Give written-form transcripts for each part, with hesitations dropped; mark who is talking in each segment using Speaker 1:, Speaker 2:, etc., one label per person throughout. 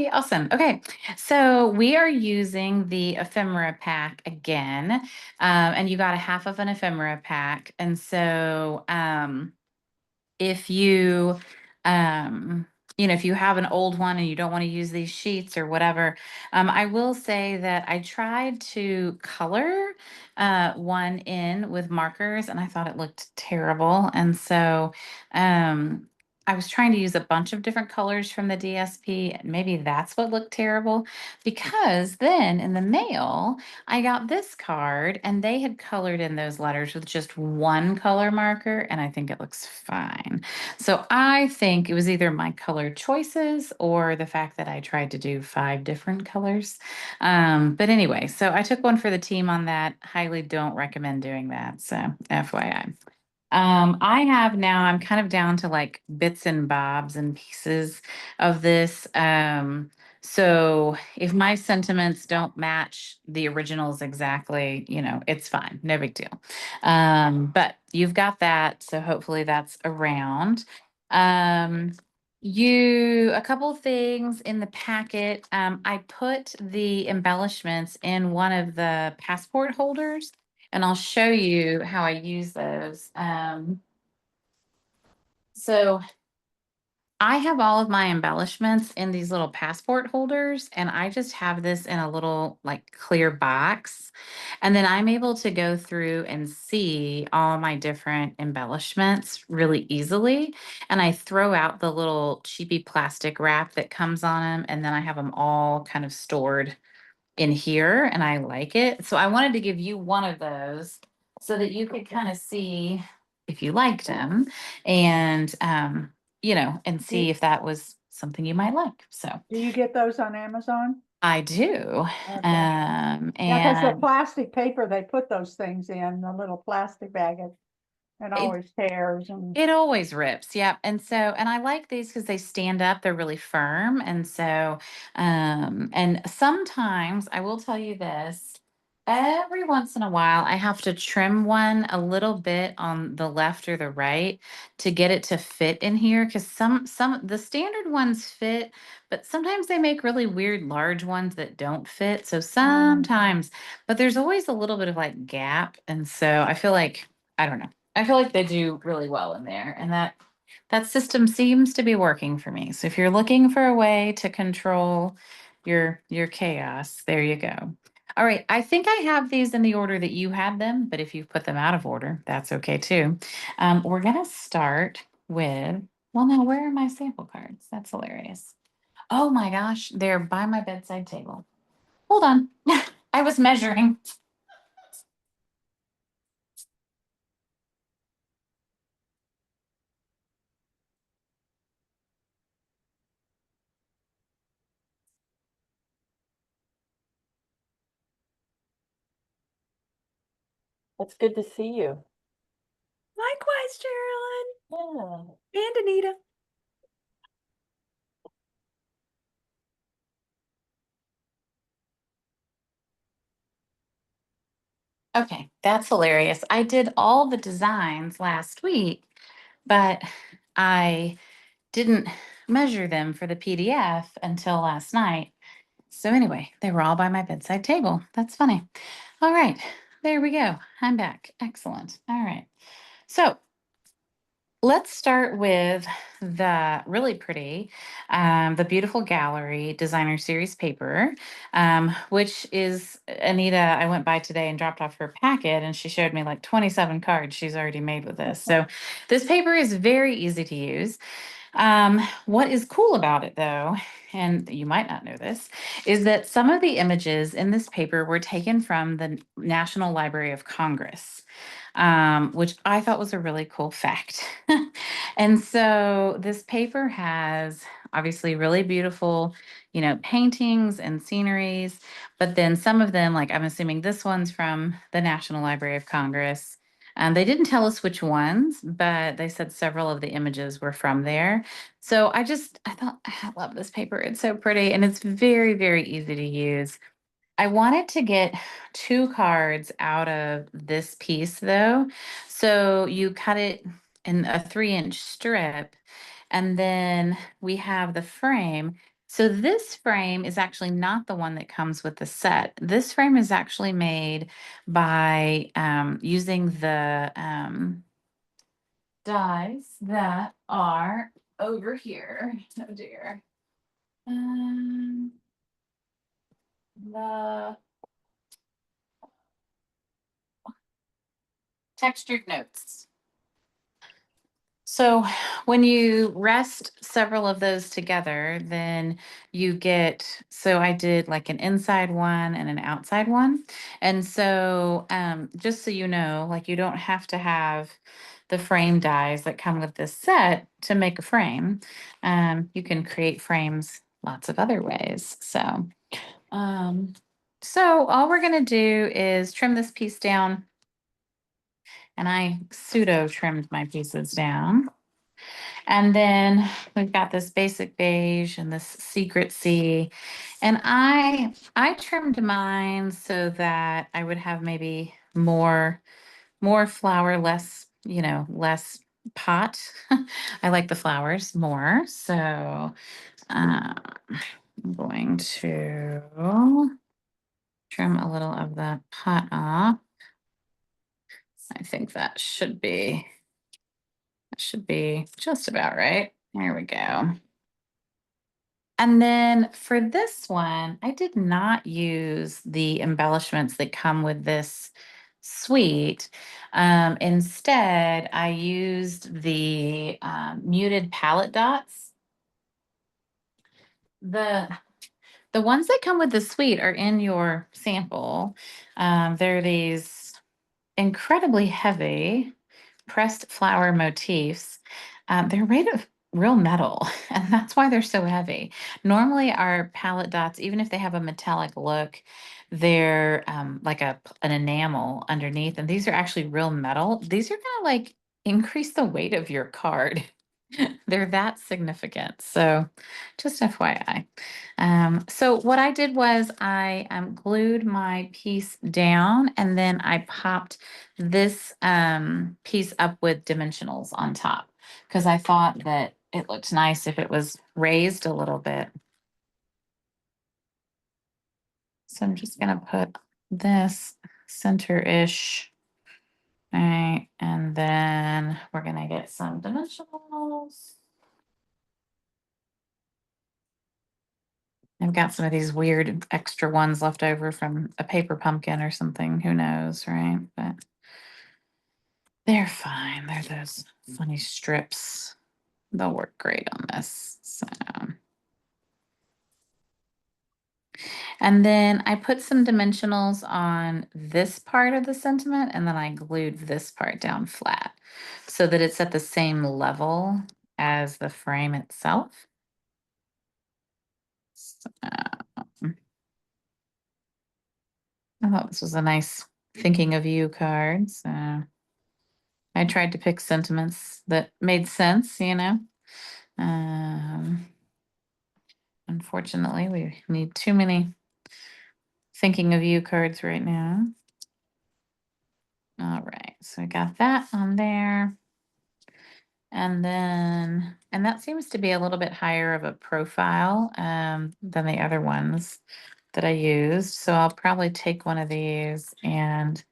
Speaker 1: Yay, awesome. Okay, so we are using the ephemera pack again, and you got a half of an ephemera pack. And so if you, um, if you have an old one and you don't want to use these sheets or whatever, I will say that I tried to color one in with markers and I thought it looked terrible. And so I was trying to use a bunch of different colors from the DSP. And maybe that's what looked terrible because then in the mail, I got this card and they had colored in those letters with just one color marker, and I think it looks fine. So I think it was either my color choices or the fact that I tried to do 5 different colors. But anyway, so I took one for the team on that. Highly don't recommend doing that. So FYI. I have now, I'm kind of down to like bits and bobs and pieces of this. So if my sentiments don't match the originals exactly, it's fine. No big deal. But you've got that. So hopefully that's around. Um, a couple of things in the packet. I put the embellishments in one of the passport holders and I'll show you how I use those. So I have all of my embellishments in these little passport holders, and I just have this in a little like clear box. And then I'm able to go through and see all my different embellishments really easily. And I throw out the little cheapy plastic wrap that comes on them, and then I have them all kind of stored in here and I like it. So I wanted to give you one of those so that you could kind of see if you liked them and and
Speaker 2: Do
Speaker 1: see
Speaker 2: you,
Speaker 1: if that was something you might like. So
Speaker 2: do you get those on Amazon?
Speaker 1: I do.
Speaker 2: Okay. Yeah, because the
Speaker 1: And
Speaker 2: plastic paper they put those things in, the little plastic bag, it
Speaker 1: it
Speaker 2: always tears and
Speaker 1: It always rips. Yep. And I like these because they stand up, they're really firm. And so, and sometimes I will tell you this, every once in a while, I have to trim one a little bit on the left or the right to get it to fit in here. Cause the standard ones fit, but sometimes they make really weird large ones that don't fit. So
Speaker 2: um,
Speaker 1: sometimes, but there's always a little bit of like gap. And so I feel like, I don't know. I feel like they do really well in there, and that system seems to be working for me. So if you're looking for a way to control your chaos, there you go. All right, I think I have these in the order that you had them, but if you put them out of order, that's okay too. We're gonna start with, well, now where are my sample cards? That's hilarious. Oh my gosh, they're by my bedside table. Hold on, I was measuring.
Speaker 3: It's good to see you.
Speaker 1: Likewise, Carolyn
Speaker 3: Yeah.
Speaker 1: and Anita. Okay, that's hilarious. I did all the designs last week, but I didn't measure them for the PDF until last night. So anyway, they were all by my bedside table. That's funny. All right, there we go. I'm back. Excellent. All right. So let's start with the really pretty, the beautiful gallery designer series paper, which is Anita. I went by today and dropped off her packet, and she showed me like 27 cards she's already made with this. So this paper is very easy to use. What is cool about it, though, and you might not know this, is that some of the images in this paper were taken from the National Library of Congress, which I thought was a really cool fact. And so this paper has obviously really beautiful, paintings and sceneries, but then some of them, like I'm assuming this one's from the National Library of Congress. They didn't tell us which ones, but they said several of the images were from there. So I thought, I love this paper. It's so pretty and it's very, very easy to use. I wanted to get 2 cards out of this piece though. So you cut it in a 3-inch strip and then we have the frame. So this frame is actually not the one that comes with the set. This frame is actually made by using the dies that are over here. Oh dear. The textured notes. So when you rest several of those together, then you get, so I did like an inside one and an outside one. And so just so you know, like you don't have to have the frame dies that come with this set to make a frame. You can create frames lots of other ways. Um, so all we're gonna do is trim this piece down, and I pseudo trimmed my pieces down. And then we've got this basic beige and this secret sea. And I trimmed mine so that I would have maybe more flower, less, less pot. I like the flowers more. So I'm going to trim a little of that pot off. I think that should be just about right. There we go. And then for this one, I did not use the embellishments that come with this suite. Instead, I used the muted palette dots. The the ones that come with the suite are in your sample. They're these incredibly heavy pressed flower motifs. They're made of real metal, and that's why they're so heavy. Normally, our palette dots, even if they have a metallic look, they're like an enamel underneath, and these are actually real metal. These are gonna like increase the weight of your card. They're that significant. So just FYI. So what I did was I glued my piece down, and then I popped this piece up with dimensionals on top because I thought that it looked nice if it was raised a little bit. So I'm just going to put this center-ish. All right, and then we're going to get some dimensionals. I've got some of these weird extra ones left over from a paper pumpkin or something. Who knows, right? But they're fine. They're those funny strips. They'll work great on this. So, and then I put some dimensionals on this part of the sentiment, and then I glued this part down flat so that it's at the same level as the frame itself. So, I thought this was a nice thinking of you card. So I tried to pick sentiments that made sense, Um, Unfortunately, we need too many thinking of you cards right now. All right, so I got that on there. And that seems to be a little bit higher of a profile than the other ones that I used. So I'll probably take one of these and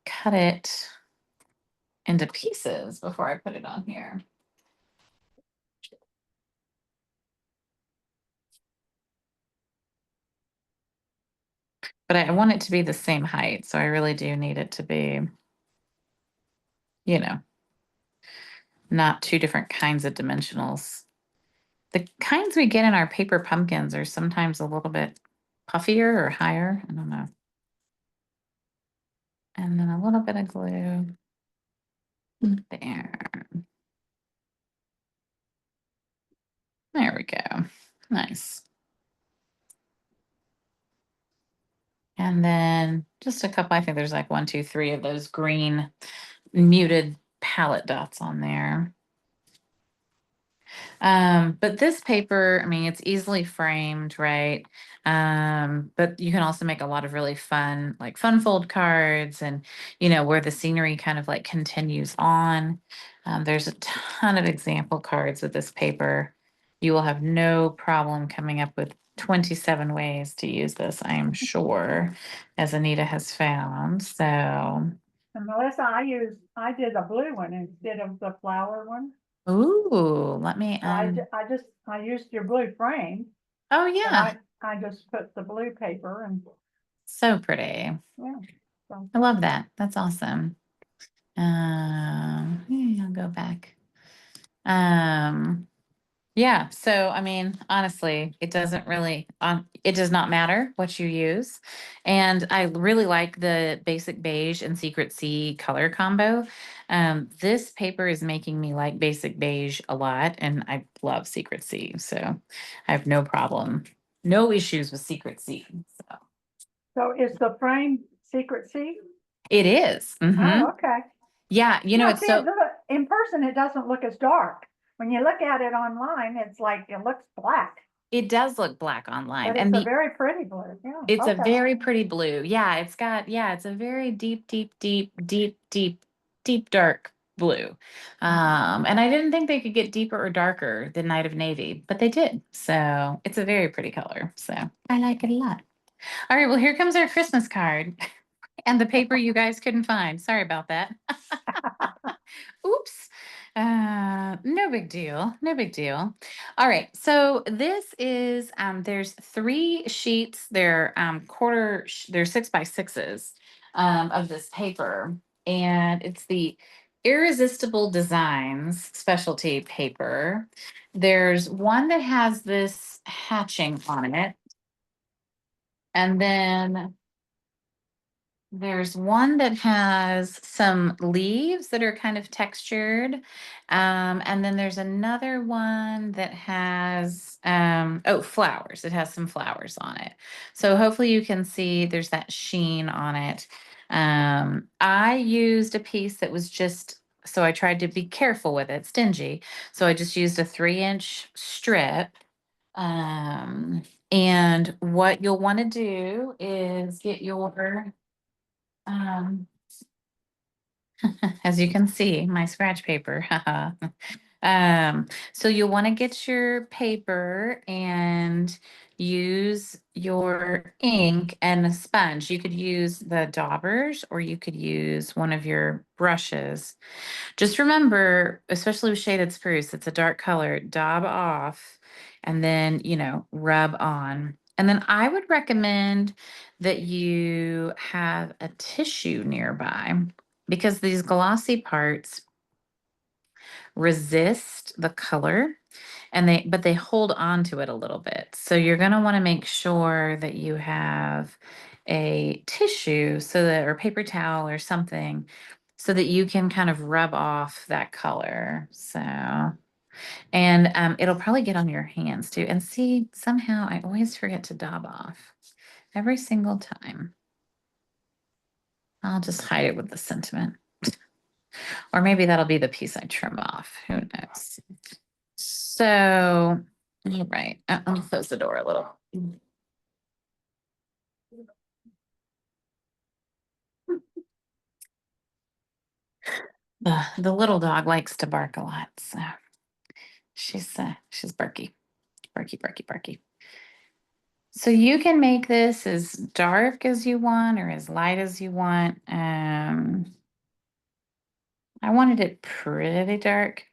Speaker 1: cut it into pieces before I put it on here. But I want it to be the same height, so I really do need it to be, you know, not two different kinds of dimensionals. The kinds we get in our paper pumpkins are sometimes a little bit puffier or higher. I don't know. And then a little bit of glue there. There we go. Nice. And then just a couple, I think there's like 1, 2, 3 of those green muted palette dots on there. But this paper, I mean, it's easily framed, right? But you can also make a lot of really fun, like fun fold cards and, where the scenery kind of like continues on. There's a ton of example cards with this paper. You will have no problem coming up with 27 ways to use this, I am sure, as Anita has found. So,
Speaker 2: And Melissa, I did a blue one instead of the flower one.
Speaker 1: ooh, let me,
Speaker 2: So I used your blue frame,
Speaker 1: oh
Speaker 2: but
Speaker 1: yeah,
Speaker 2: I just put the blue paper and,
Speaker 1: so pretty.
Speaker 2: yeah. So,
Speaker 1: I love that. That's awesome. I'll go back. Um, yeah, so I mean, honestly, it doesn't really, it does not matter what you use. And I really like the basic beige and secret sea color combo. This paper is making me like basic beige a lot, and I love secret sea. So I have no problem, no issues with secret sea. So
Speaker 2: so is the frame secret see?
Speaker 1: it is.
Speaker 2: Oh, okay.
Speaker 1: Yeah,
Speaker 2: Yeah,
Speaker 1: it's
Speaker 2: see,
Speaker 1: so
Speaker 2: in person, it doesn't look as dark. When you look at it online, it's like, it looks black,
Speaker 1: it does look black online.
Speaker 2: but
Speaker 1: And
Speaker 2: it's a
Speaker 1: the
Speaker 2: very pretty blue. Yeah,
Speaker 1: it's a
Speaker 2: okay.
Speaker 1: very pretty blue. Yeah, it's a very deep, deep, deep, deep, deep, deep dark blue. And I didn't think they could get deeper or darker than Night of Navy, but they did. So it's a very pretty color. So I like it a lot. All right, well, here comes our Christmas card and the paper you guys couldn't find. Sorry about that. Oops. No big deal. No big deal. All right. So this is there's 3 sheets. They're they're 6x6s of this paper. And it's the Irresistible Designs specialty paper. There's one that has this hatching on it. And then there's one that has some leaves that are kind of textured. And then there's another one that has, oh, flowers. It has some flowers on it. So hopefully you can see there's that sheen on it. I used a piece that was just, so I tried to be careful with it, stingy. So I just used a 3-inch strip. Um, and what you'll want to do is get your um, as you can see, my scratch paper. haha. So you'll want to get your paper and use your ink and a sponge. You could use the daubers or you could use one of your brushes. Just remember, especially with shaded spruce, it's a dark color, daub off and then, rub on. And then I would recommend that you have a tissue nearby because these glossy parts resist the color and they hold on to it a little bit. So you're going to want to make sure that you have a tissue or paper towel or something so that you can kind of rub off that color. So, and it'll probably get on your hands too. And see, somehow I always forget to daub off every single time. I'll just hide it with the sentiment. Or maybe that'll be the piece I trim off. Who knows? So, all right. Let me close the door a little. The little dog likes to bark a lot, so she's barky, barky, barky, barky. So you can make this as dark as you want or as light as you want. I wanted it pretty dark,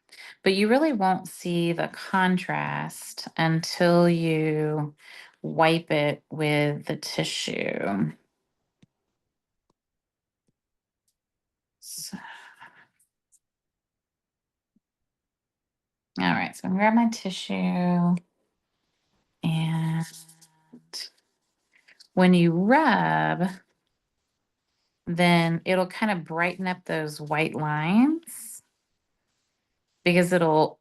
Speaker 1: but you really won't see the contrast until you wipe it with the tissue. So, all right, so I'm gonna grab my tissue and when you rub, then it'll kind of brighten up those white lines because it'll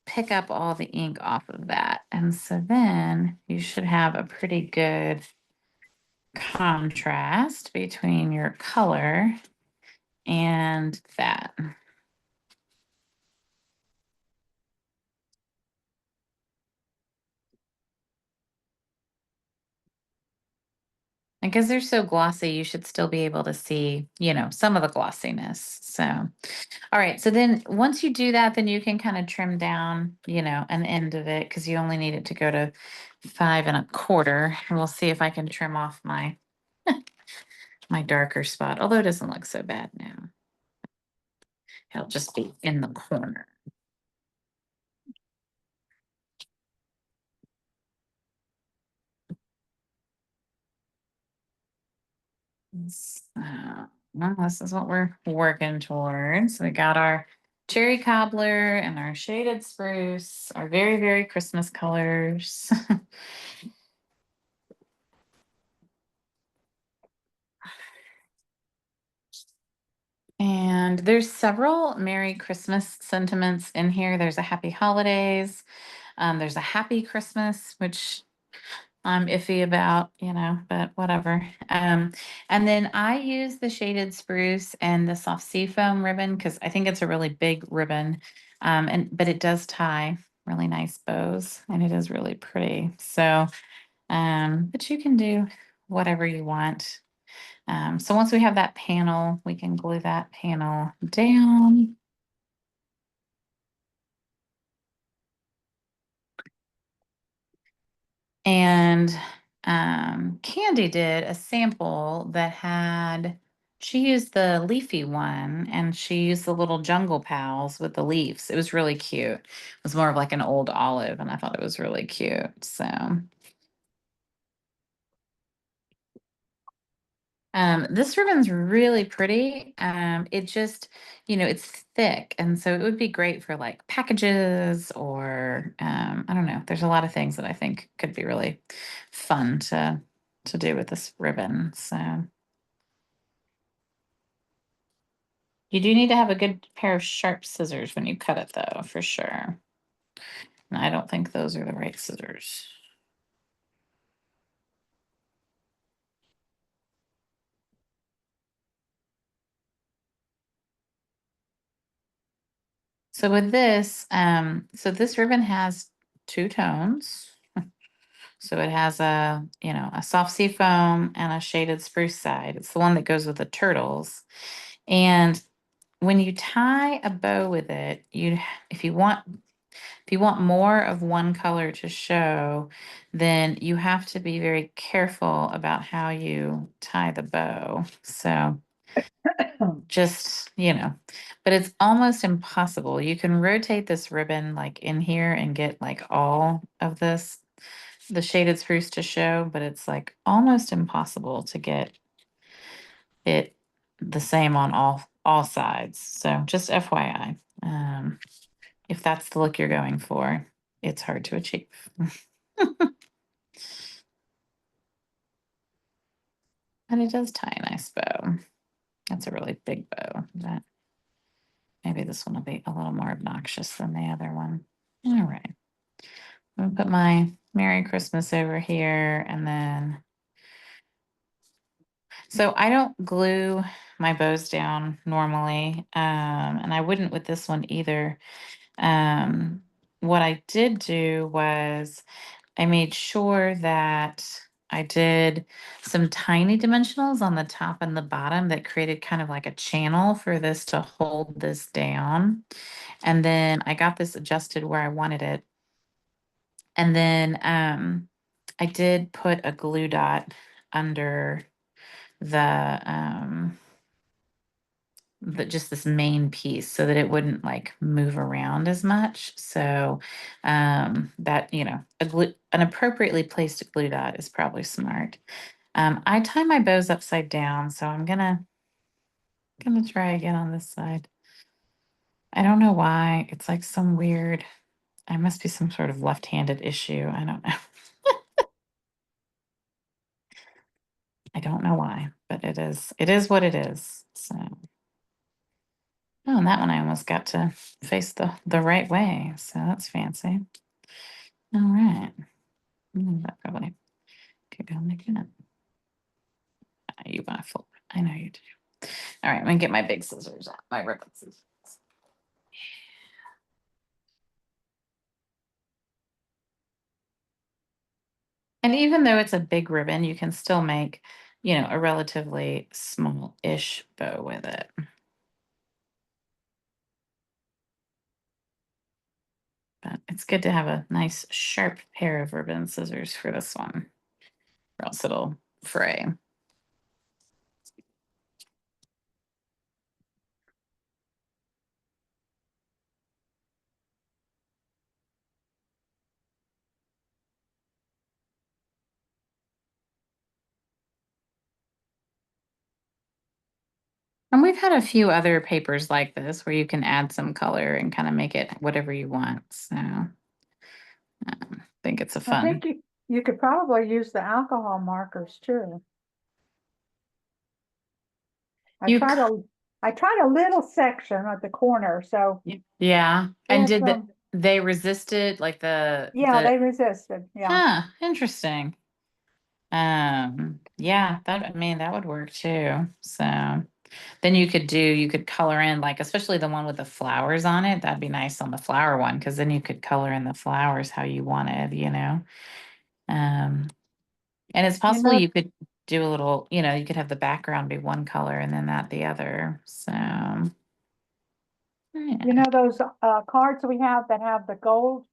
Speaker 1: pick up all the ink off of that. And so then you should have a pretty good contrast between your color and that. because they're so glossy, you should still be able to see, some of the glossiness. So, all right. So then once you do that, then you can kind of trim down, an end of it because you only need it to go to 5 1/4. And we'll see if I can trim off my darker spot, although it doesn't look so bad now. It'll just be in the corner. So, well, this is what we're working towards. We got our cherry cobbler and our shaded spruce, our very, very Christmas colors. And there's several Merry Christmas sentiments in here. There's a Happy Holidays. There's a Happy Christmas, which I'm iffy about, but whatever. And then I use the shaded spruce and the soft seafoam ribbon because I think it's a really big ribbon. But it does tie really nice bows and it is really pretty. So, but you can do whatever you want. So once we have that panel, we can glue that panel down. And Candy did a sample that she used the leafy one and she used the little jungle pals with the leaves. It was really cute. It was more of like an old olive, and I thought it was really cute. So this ribbon's really pretty. It just, it's thick, and so it would be great for like packages or I don't know. There's a lot of things that I think could be really fun to do with this ribbon. So you do need to have a good pair of sharp scissors when you cut it, though, for sure. And I don't think those are the right scissors. So with this, so this ribbon has 2 tones. So it has a soft sea foam and a shaded spruce side. It's the one that goes with the turtles. And when you tie a bow with it, if you want more of one color to show, then you have to be very careful about how you tie the bow. So just, but it's almost impossible. You can rotate this ribbon like in here and get like all of the shaded spruce to show, but it's like almost impossible to get it the same on all sides. So just FYI, if that's the look you're going for, it's hard to achieve. And it does tie a nice bow. That's a really big bow. That maybe this one will be a little more obnoxious than the other one. All right. I'm gonna put my Merry Christmas over here, and then so I don't glue my bows down normally, and I wouldn't with this one either. What I did do was I made sure that I did some tiny dimensionals on the top and the bottom that created kind of like a channel for this to hold this down. And then I got this adjusted where I wanted it. And then I did put a glue dot under the just this main piece so that it wouldn't like move around as much. So that, an appropriately placed glue dot is probably smart. I tie my bows upside down, so I'm gonna try again on this side. I don't know why. It's like some weird, I must be some sort of left-handed issue. I don't know. I don't know why, but it is what it is. So, oh, and that one I almost got to face the right way. So that's fancy. All right. That probably could go like that. You want to flip it. I know you do. All right, I'm gonna get my big scissors out, my ribbon scissors. And even though it's a big ribbon, you can still make a relatively small-ish bow with it. But it's good to have a nice sharp pair of ribbon scissors for this one, or else it'll fray. And we've had a few other papers like this where you can add some color and kind of make it whatever you want. So I think it's a
Speaker 2: I
Speaker 1: fun.
Speaker 2: think you could probably use the alcohol markers too. I
Speaker 1: You,
Speaker 2: tried a, I tried a little section at the corner, so
Speaker 1: yeah. And
Speaker 2: it's,
Speaker 1: did they resisted like
Speaker 2: yeah, they resisted, yeah.
Speaker 1: huh, interesting. Yeah, I mean, that would work too. So then you could color in like, especially the one with the flowers on it. That'd be nice on the flower one, because then you could color in the flowers how you wanted. Um, and it's
Speaker 2: You
Speaker 1: possible
Speaker 2: know,
Speaker 1: you could do a little, you could have the background be one color and then that the other. So
Speaker 2: you
Speaker 1: yeah.
Speaker 2: know those cards we have that have the gold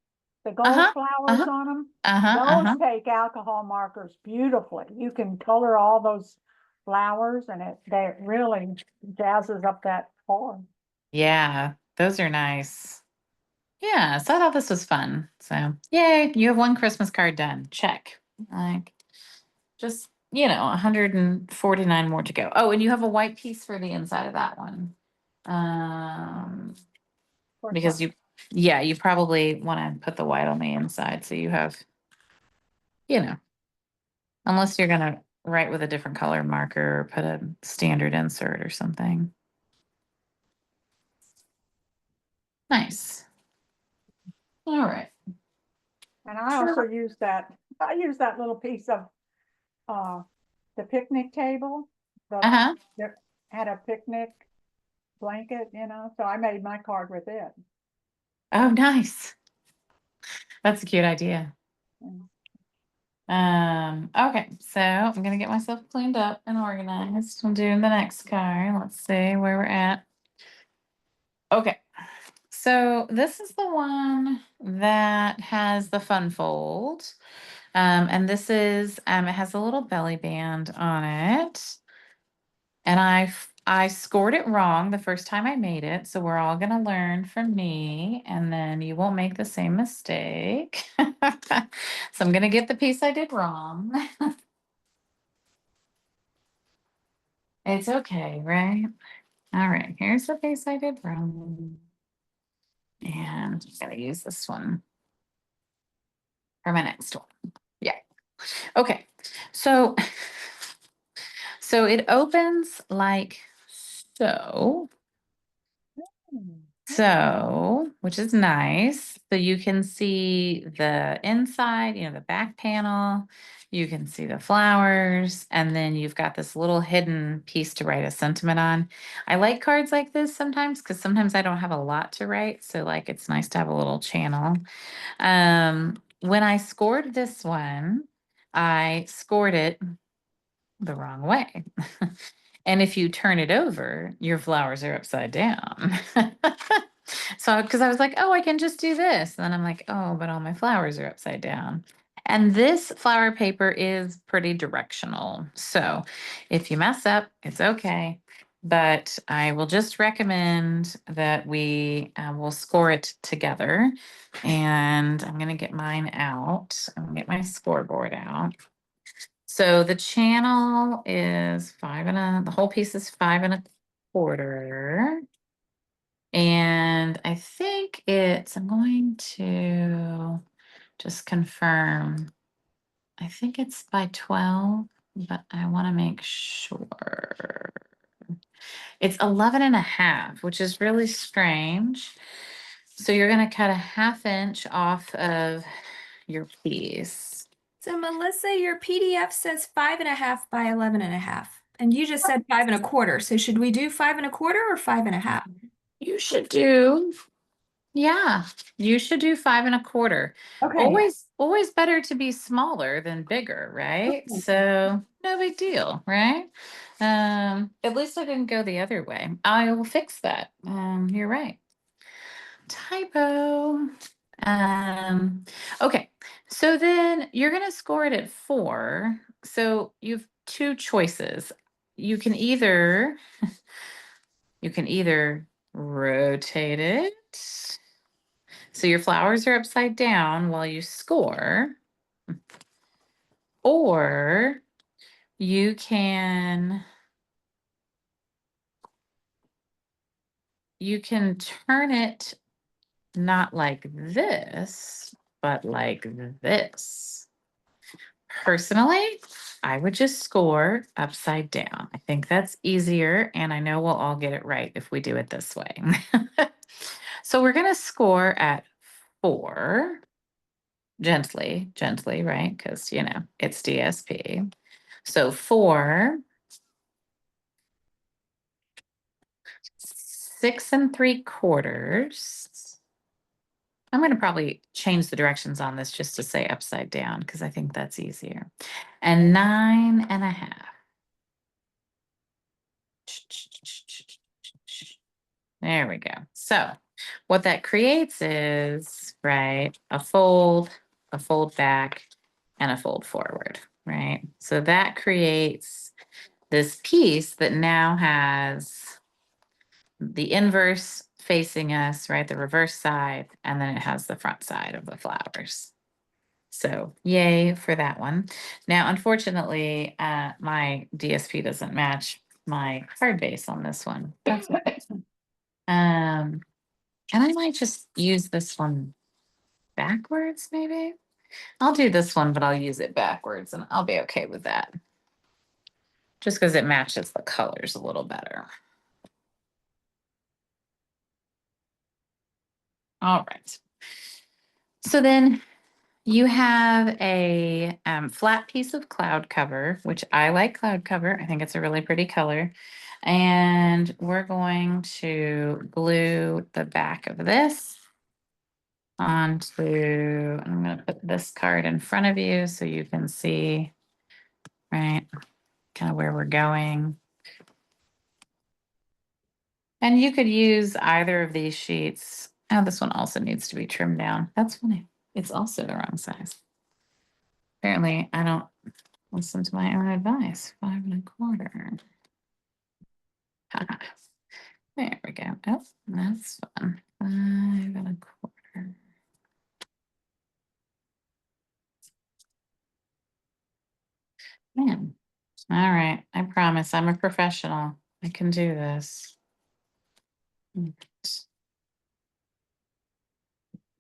Speaker 1: Uh-huh.
Speaker 2: flowers
Speaker 1: Uh-huh.
Speaker 2: on them?
Speaker 1: Uh-huh.
Speaker 2: Those
Speaker 1: Uh-huh.
Speaker 2: take alcohol markers beautifully. You can color all those flowers and it really jazzes up that card.
Speaker 1: Yeah, those are nice. Yeah, so I thought this was fun. So, yay, you have one Christmas card done. Check. Like, just, 149 more to go. Oh, and you have a white piece for the inside of that one. Um,
Speaker 2: For
Speaker 1: because
Speaker 2: what?
Speaker 1: you probably want to put the white on the inside. So you have, you know, unless you're gonna write with a different color marker or put a standard insert or something. Nice. All right.
Speaker 2: And I also I use that little piece of uh the picnic table.
Speaker 1: Uh-huh.
Speaker 2: That had a picnic blanket, so I made my card with it.
Speaker 1: Oh, nice. That's a cute idea.
Speaker 2: Mm.
Speaker 1: Okay, so I'm gonna get myself cleaned up and organized. I'm doing the next card. Let's see where we're at. Okay, so this is the one that has the fun fold. And this is, it has a little belly band on it. And I scored it wrong the first time I made it, so we're all gonna learn from me, and then you won't make the same mistake. So I'm gonna get the piece I did wrong. It's okay, right? All right, here's the piece I did wrong. And I'm gonna use this one for my next one. Yeah. Okay. So so it opens like so. So, which is nice. So you can see the inside, the back panel, you can see the flowers, and then you've got this little hidden piece to write a sentiment on. I like cards like this sometimes because sometimes I don't have a lot to write. So like it's nice to have a little channel. When I scored this one, I scored it the wrong way. And if you turn it over, your flowers are upside down. So, because I was like, oh, I can just do this. And then I'm like, oh, but all my flowers are upside down. And this flower paper is pretty directional. So if you mess up, it's okay. But I will just recommend that we will score it together. And I'm going to get mine out. I'm going to get my scoreboard out. So the channel is the whole piece is 5 1/4. And I think I'm going to just confirm. I think it's by 12, but I want to make sure. It's 11 1/2, which is really strange. So you're going to cut a 1/2 inch off of your piece.
Speaker 4: So Melissa, your PDF says 5 1/2 by 11 1/2. And you just said 5 1/4. So should we do 5 1/4 or 5 1/2?
Speaker 1: You should do Yeah, you should do 5 1/4.
Speaker 2: Okay.
Speaker 1: Always better to be smaller than bigger, right?
Speaker 2: Okay.
Speaker 1: So no big deal, right? At least I didn't go the other way. I will fix that. You're right. Typo. Okay. So then you're gonna score it at 4. So you've two choices. You can either you can either rotate it so your flowers are upside down while you score, or you can turn it not like this, but like this. Personally, I would just score upside down. I think that's easier, and I know we'll all get it right if we do it this way. So we're going to score at 4, gently, right? Because, it's DSP. So 4, 6 3/4. I'm going to probably change the directions on this just to say upside down because I think that's easier. And 9 1/2. There we go. So what that creates is, right, a fold back, and a fold forward, right? So that creates this piece that now has the inverse facing us, right? The reverse side, and then it has the front side of the flowers. So yay for that one. Now, unfortunately, my DSP doesn't match my card base on this one. That's okay. And I might just use this one backwards, maybe. I'll do this one, but I'll use it backwards, and I'll be okay with that. Just because it matches the colors a little better. All right. So then you have a flat piece of cloud cover, which I like cloud cover. I think it's a really pretty color. And we're going to glue the back of this onto, I'm going to put this card in front of you so you can see, right, kind of where we're going. And you could use either of these sheets. Oh, this one also needs to be trimmed down. That's funny. It's also the wrong size. Apparently, I don't listen to my own advice. 5 1/4. There we go. Oh, that's fun. 5 1/4. Man. All right. I promise I'm a professional. I can do this.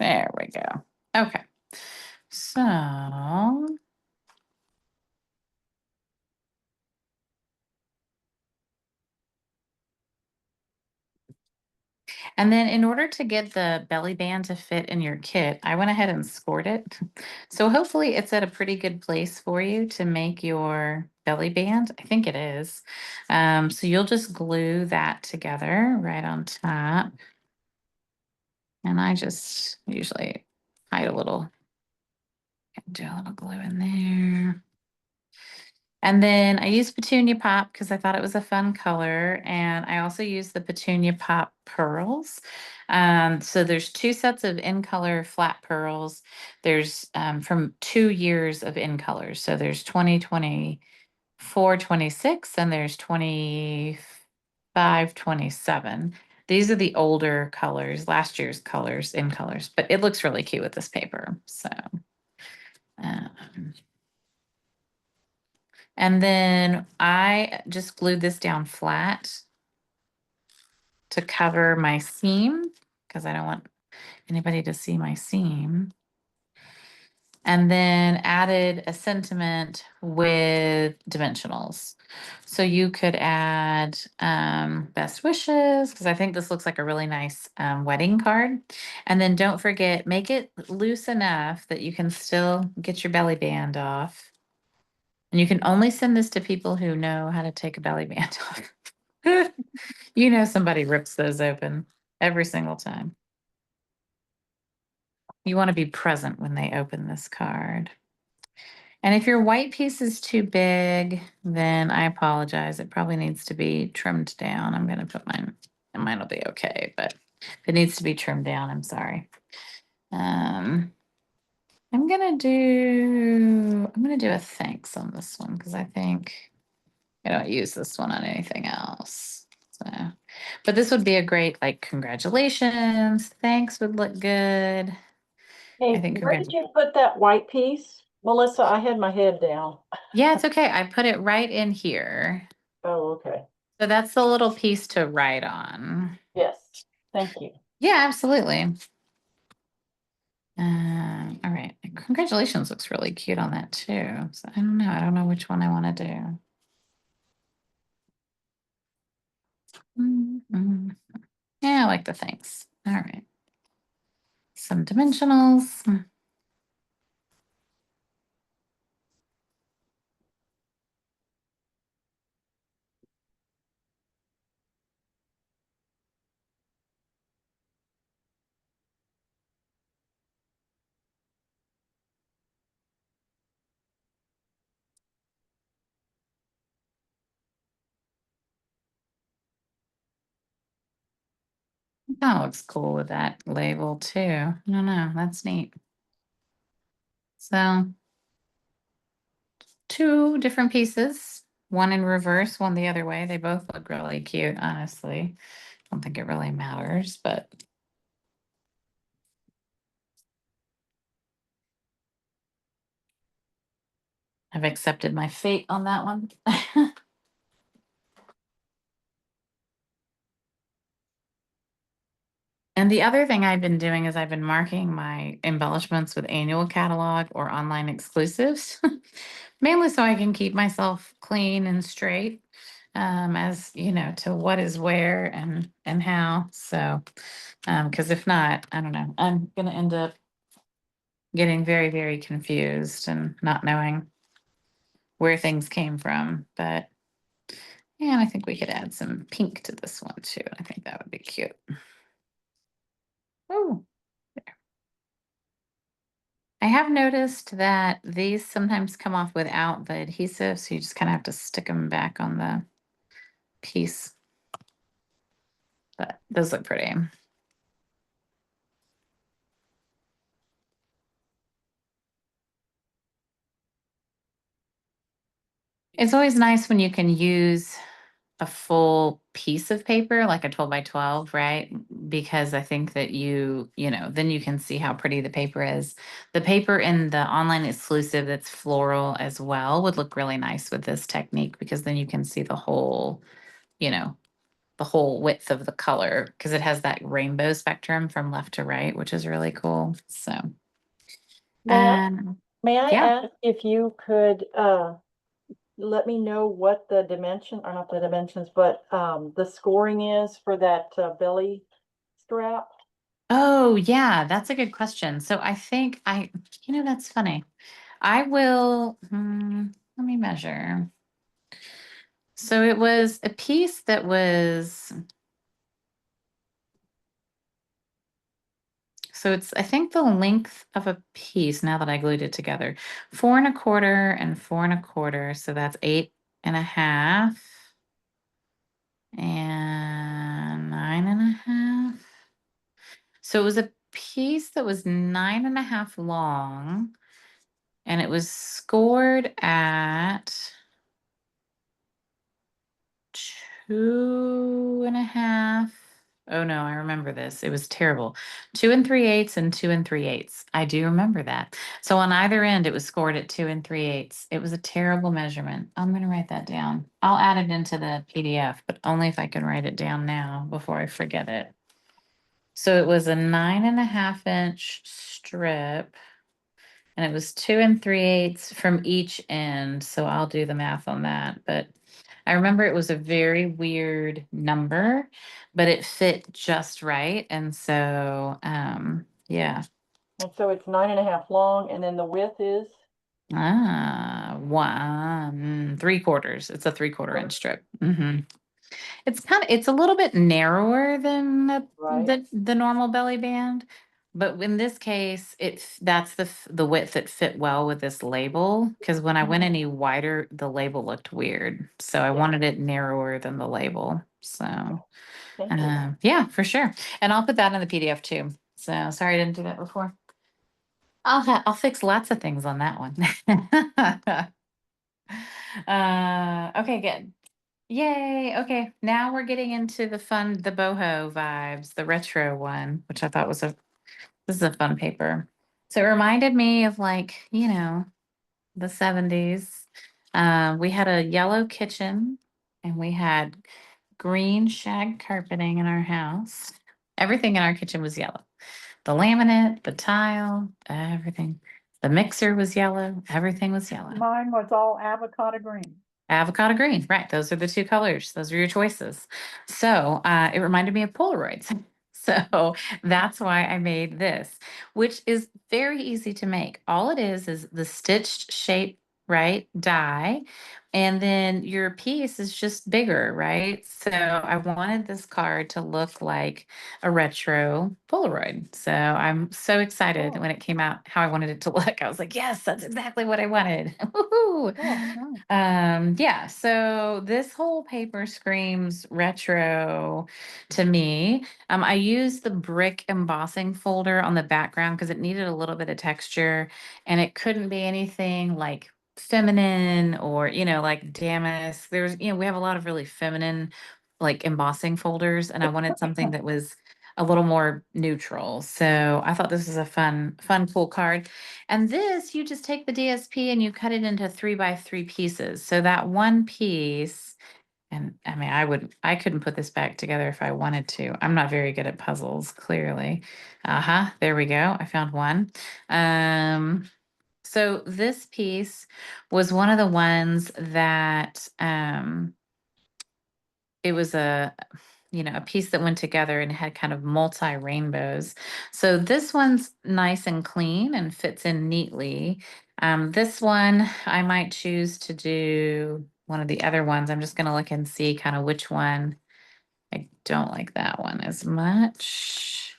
Speaker 1: There we go. Okay. So and then in order to get the belly band to fit in your kit, I went ahead and scored it. So hopefully it's at a pretty good place for you to make your belly band. I think it is. So you'll just glue that together right on top. And I just usually hide a little, do a little glue in there. And then I used Petunia Pop because I thought it was a fun color. And I also used the Petunia Pop pearls. So there's 2 sets of in color flat pearls. There's from 2 years of in colors. So there's 2024, 26, and there's 25, 27. These are the older colors, last year's colors in colors, but it looks really cute with this paper. So, um, and then I just glued this down flat to cover my seam because I don't want anybody to see my seam. And then added a sentiment with dimensionals. So you could add best wishes, because I think this looks like a really nice wedding card. And then don't forget, make it loose enough that you can still get your belly band off. And you can only send this to people who know how to take a belly band off. Somebody rips those open every single time. You want to be present when they open this card. And if your white piece is too big, then I apologize. It probably needs to be trimmed down. I'm going to put mine, and mine will be okay, but if it needs to be trimmed down, I'm sorry. I'm gonna do a thanks on this one because I think I don't use this one on anything else. So, but this would be a great like congratulations. Thanks would look good. I
Speaker 3: Hey,
Speaker 1: think
Speaker 3: where did you put that white piece? Melissa, I had my head down.
Speaker 1: Yeah, it's okay. I put it right in here.
Speaker 3: Oh, okay.
Speaker 1: So that's the little piece to write on.
Speaker 3: Yes, thank you.
Speaker 1: Yeah, absolutely. All right. Congratulations looks really cute on that too. So I don't know. I don't know which one I want to do. Yeah, I like the thanks. All right. Some dimensionals. That looks cool with that label too. I don't know. That's neat. So two different pieces, one in reverse, one the other way. They both look really cute, honestly. Don't think it really matters, but I've accepted my fate on that one. And the other thing I've been doing is I've been marking my embellishments with annual catalog or online exclusives, mainly so I can keep myself clean and straight, as you know, to what is where and how. So, because if not, I don't know, I'm gonna end up getting very, very confused and not knowing where things came from. But yeah, I think we could add some pink to this one too. I think that would be cute. Oh. I have noticed that these sometimes come off without the adhesive, so you just kind of have to stick them back on the piece. But those look pretty. It's always nice when you can use a full piece of paper, like a 12 by 12, right? Because I think that then you can see how pretty the paper is. The paper in the online exclusive that's floral as well would look really nice with this technique because then you can see you know, the whole width of the color because it has that rainbow spectrum from left to right, which is really cool. So,
Speaker 3: May I,
Speaker 1: um,
Speaker 3: may I
Speaker 1: yeah.
Speaker 3: ask if you could, let me know what the dimension, or not the dimensions, but, the scoring is for that, belly strap?
Speaker 1: Oh, yeah, that's a good question. So I think that's funny. I will, let me measure. So it was a piece that was, so it's, I think the length of a piece, now that I glued it together, 4 1/4 and 4 1/4. So that's 8 1/2 and 9 1/2. So it was a piece that was 9 1/2 long and it was scored at 2 1/2. Oh no, I remember this. It was terrible. 2 3/8 and 2 3/8. I do remember that. So on either end, it was scored at 2 3/8. It was a terrible measurement. I'm going to write that down. I'll add it into the PDF, but only if I can write it down now before I forget it. So it was a 9 1/2 inch strip and it was 2 3/8 from each end. So I'll do the math on that. But I remember it was a very weird number, but it fit just right. And so, yeah.
Speaker 3: And so it's 9.5 long, and then the width is?
Speaker 1: 3/4. It's a 3/4 inch strip. It's a little bit narrower than
Speaker 3: Right.
Speaker 1: the normal belly band, But in this case, that's the width that fit well with this label. Because when I went
Speaker 3: Mhm.
Speaker 1: any wider, the label looked weird. So I
Speaker 3: Yeah.
Speaker 1: wanted it narrower than the label. So
Speaker 3: Thank you.
Speaker 1: yeah, for sure. And I'll put that in the PDF too. So sorry I didn't do that before. I'll fix lots of things on that one. Okay, good. Yay. Okay. Now we're getting into the fun, the boho vibes, the retro one, which I thought was this is a fun paper. So it reminded me of like, the 70s. We had a yellow kitchen and we had green shag carpeting in our house. Everything in our kitchen was yellow. The laminate, the tile, everything. The mixer was yellow. Everything was yellow.
Speaker 2: Mine was all avocado green.
Speaker 1: Avocado green, right? Those are the two colors. Those are your choices. So it reminded me of Polaroids. So that's why I made this, which is very easy to make. All it is the stitched shape, right? Die. And then your piece is just bigger, right? So I wanted this card to look like a retro Polaroid. So I'm so excited
Speaker 2: Cool.
Speaker 1: when it came out how I wanted it to look. I was like, yes, that's exactly what I wanted. Woohoo.
Speaker 2: Cool. Nice.
Speaker 1: Yeah, so this whole paper screams retro to me. I used the brick embossing folder on the background because it needed a little bit of texture and it couldn't be anything like feminine or, like damask. We have a lot of really feminine like embossing folders and I wanted something that was a little more neutral. So I thought this was a fun, cool card. And this, you just take the DSP and you cut it into 3 by 3 pieces. So that one piece, and I mean, I couldn't put this back together if I wanted to. I'm not very good at puzzles, clearly. There we go. I found one. So this piece was one of the ones that, it was a piece that went together and had kind of multi rainbows. So this one's nice and clean and fits in neatly. This one I might choose to do one of the other ones. I'm just going to look and see kind of which one. I don't like that one as much.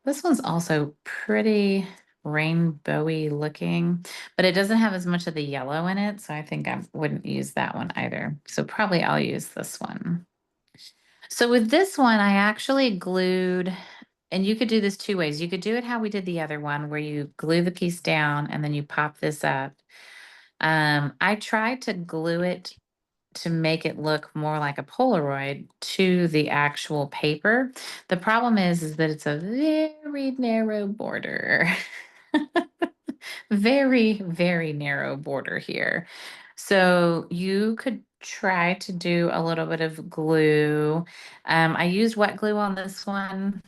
Speaker 1: This one's also pretty rainbowy looking, but it doesn't have as much of the yellow in it. So I think I wouldn't use that one either. So probably I'll use this one. So with this one, I actually glued, and you could do this 2 ways. You could do it how we did the other one, where you glue the piece down and then you pop this up. I tried to glue it to make it look more like a Polaroid to the actual paper. The problem is that it's a very narrow border. Very, very narrow border here. So you could try to do a little bit of glue. I used wet glue on this one.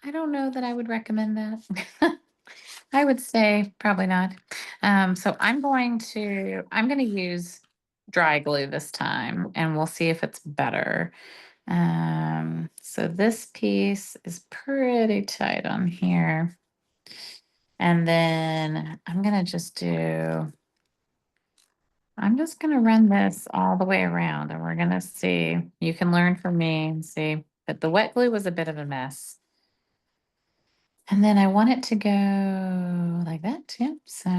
Speaker 1: I don't know that I would recommend that. I would say probably not. So I'm going to use dry glue this time and we'll see if it's better. So this piece is pretty tight on here. And then I'm just gonna run this all the way around and we're gonna see. You can learn from me and see. But the wet glue was a bit of a mess. And then I want it to go like that too. So,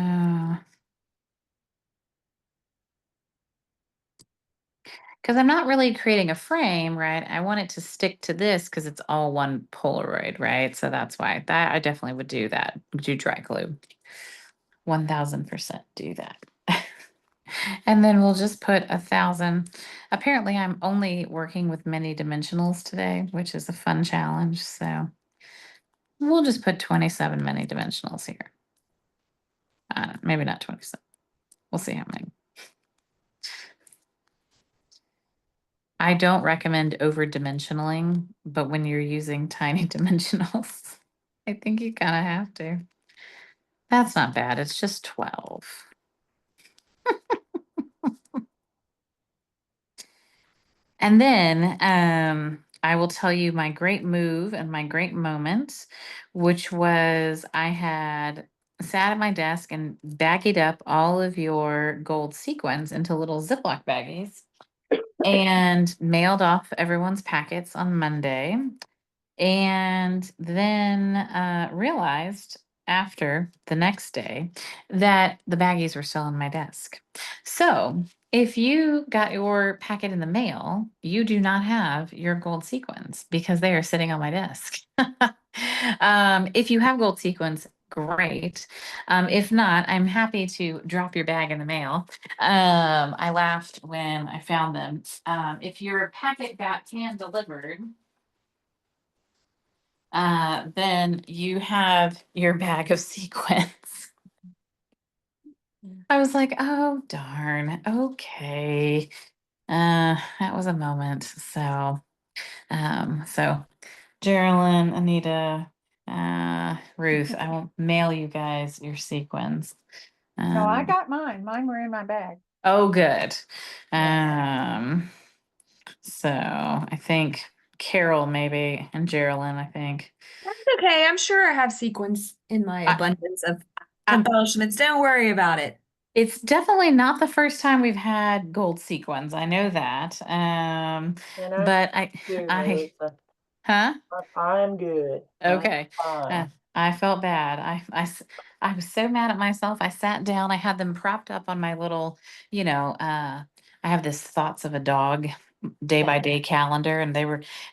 Speaker 1: because I'm not really creating a frame, right? I want it to stick to this because it's all one Polaroid, right? So that's why that I definitely would do that. Do dry glue. 1000% do that. And then we'll just put 1,000. Apparently, I'm only working with many dimensionals today, which is a fun challenge. So we'll just put 27 many dimensionals here. Maybe not 27. We'll see how many. I don't recommend over dimensionaling, but when you're using tiny dimensionals, I think you kind of have to. That's not bad. It's just 12. And then I will tell you my great move and my great moment, which was I had sat at my desk and baggied up all of your gold sequins into little Ziploc baggies and mailed off everyone's packets on Monday. and then realized after the next day that the baggies were still on my desk. So if you got your packet in the mail, you do not have your gold sequins because they are sitting on my desk. If you have gold sequins, great. If not, I'm happy to drop your bag in the mail. I laughed when I found them. If your packet got hand delivered, then you have your bag of sequins. I was like, oh, darn. Okay. That was a moment. So Geraldine, Anita, Ruth, I will mail you guys your sequins.
Speaker 2: No, I
Speaker 1: Um,
Speaker 2: got mine. Mine were in my bag.
Speaker 1: oh, good.
Speaker 2: Yeah.
Speaker 1: So I think Carol maybe and Geraldine, I think.
Speaker 4: That's okay. I'm sure I have sequins in my
Speaker 1: I,
Speaker 4: abundance of
Speaker 1: I,
Speaker 4: embellishments. Don't worry about it.
Speaker 1: it's definitely not the first time we've had gold sequins. I know that.
Speaker 3: And I'm
Speaker 1: But
Speaker 3: good,
Speaker 1: I,
Speaker 3: Melissa.
Speaker 1: huh?
Speaker 3: I'm good. I'm
Speaker 1: Okay.
Speaker 3: fine.
Speaker 1: I felt bad. I was so mad at myself. I sat down, I had them propped up on my little, I have this thoughts of a dog day by day calendar, and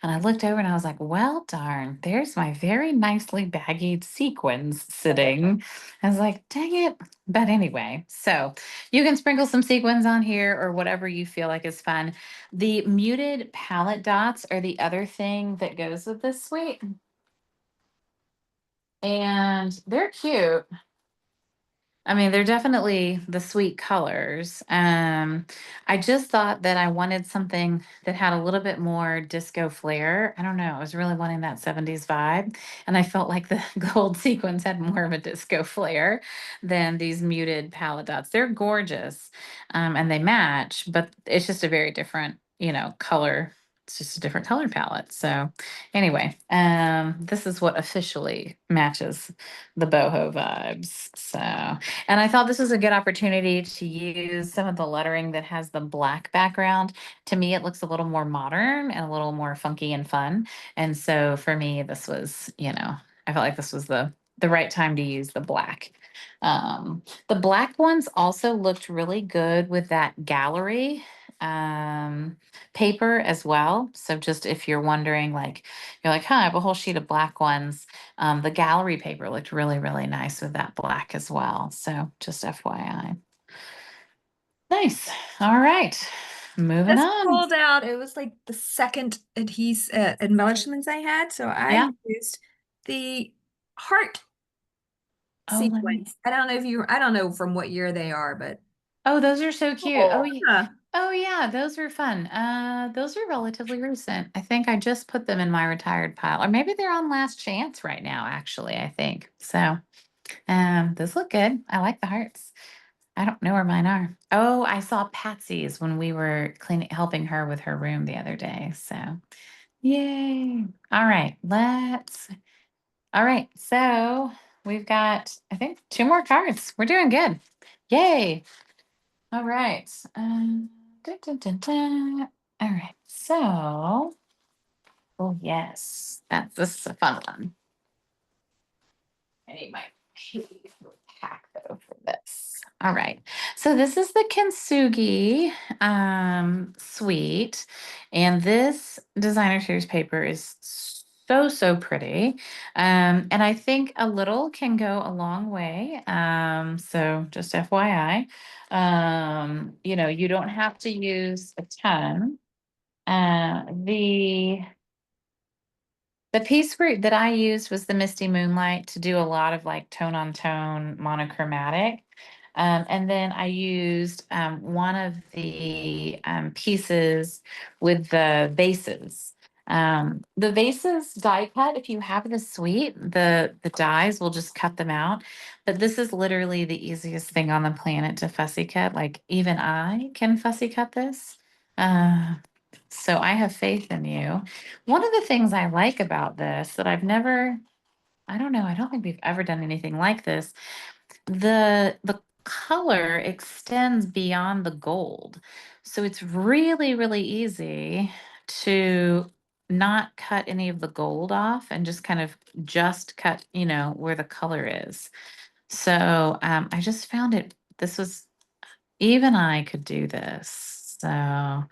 Speaker 1: I looked over and I was like, well, darn, there's my very nicely baggied sequins sitting. I was like, dang it. But anyway, so you can sprinkle some sequins on here or whatever you feel like is fun. The muted palette dots are the other thing that goes with this suite. And they're cute. I mean, they're definitely the sweet colors. I just thought that I wanted something that had a little bit more disco flair. I don't know. I was really wanting that 70s vibe. And I felt like the gold sequins had more of a disco flair than these muted palette dots. They're gorgeous, and they match, but it's just a very different, color. It's just a different color palette. So anyway, this is what officially matches the boho vibes. So, and I thought this was a good opportunity to use some of the lettering that has the black background. To me, it looks a little more modern and a little more funky and fun. And so for me, this was, I felt like this was the right time to use the black. The black ones also looked really good with that gallery paper as well. So just if you're wondering, like, you're like, huh, I have a whole sheet of black ones. The gallery paper looked really, really nice with that black as well. So just FYI. Nice. All right. Moving
Speaker 4: Just
Speaker 1: on.
Speaker 4: pulled out. It was like the second adhesive embellishments I had, so
Speaker 1: Yeah.
Speaker 4: I used the heart
Speaker 1: Oh, let me.
Speaker 4: sequence. I don't know from what year they are, but
Speaker 1: Oh, those are so cute.
Speaker 3: Oh,
Speaker 4: yeah.
Speaker 1: Oh yeah, those are fun. Those are relatively recent. I think I just put them in my retired pile, or maybe they're on last chance right now, actually, I think. So, those look good. I like the hearts. I don't know where mine are. Oh, I saw Patsy's when we were cleaning, helping her with her room the other day. So, yay. All right, all right. So we've got, I think, two more cards. We're doing good. Yay. All right. Dun, dun, dun, dun. All right. So, oh, yes, this is a fun one. I need my pack though for this. All right. So this is the Kintsugi suite. And this designer series paper is so, so pretty. And I think a little can go a long way. So just FYI, you don't have to use a ton. The piece that I used was the Misty Moonlight to do a lot of like tone on tone monochromatic. And then I used one of the pieces with the vases. The vases die cut. If you have the suite, the dies will just cut them out. But this is literally the easiest thing on the planet to fussy cut. Like even I can fussy cut this. Uh, so I have faith in you. One of the things I like about this that I don't know, I don't think we've ever done anything like this. The color extends beyond the gold. So it's really, really easy to not cut any of the gold off and just kind of just cut, where the color is. So I just found this was, even I could do this. So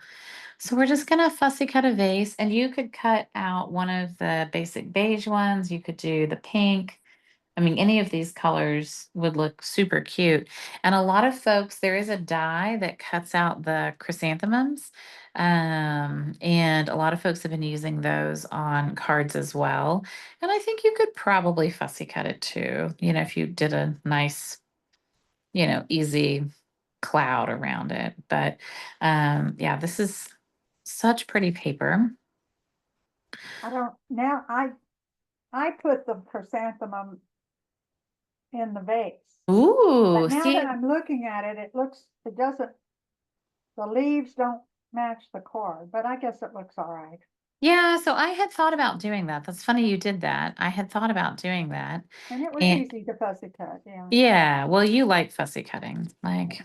Speaker 1: we're just gonna fussy cut a vase, and you could cut out one of the basic beige ones. You could do the pink. I mean, any of these colors would look super cute. And a lot of folks, there is a die that cuts out the chrysanthemums. And a lot of folks have been using those on cards as well. And I think you could probably fussy cut it too, if you did a nice, easy cloud around it. But yeah, this is such pretty paper.
Speaker 2: I don't, now I put the chrysanthemum in the vase.
Speaker 1: Ooh,
Speaker 2: But now
Speaker 1: see,
Speaker 2: that I'm looking at it, it doesn't, the leaves don't match the card, but I guess it looks all right.
Speaker 1: yeah, so I had thought about doing that. That's funny you did that. I had thought about doing that.
Speaker 2: And it was
Speaker 1: And
Speaker 2: easy to fussy cut, yeah.
Speaker 1: yeah, well, you like fussy cutting. Like,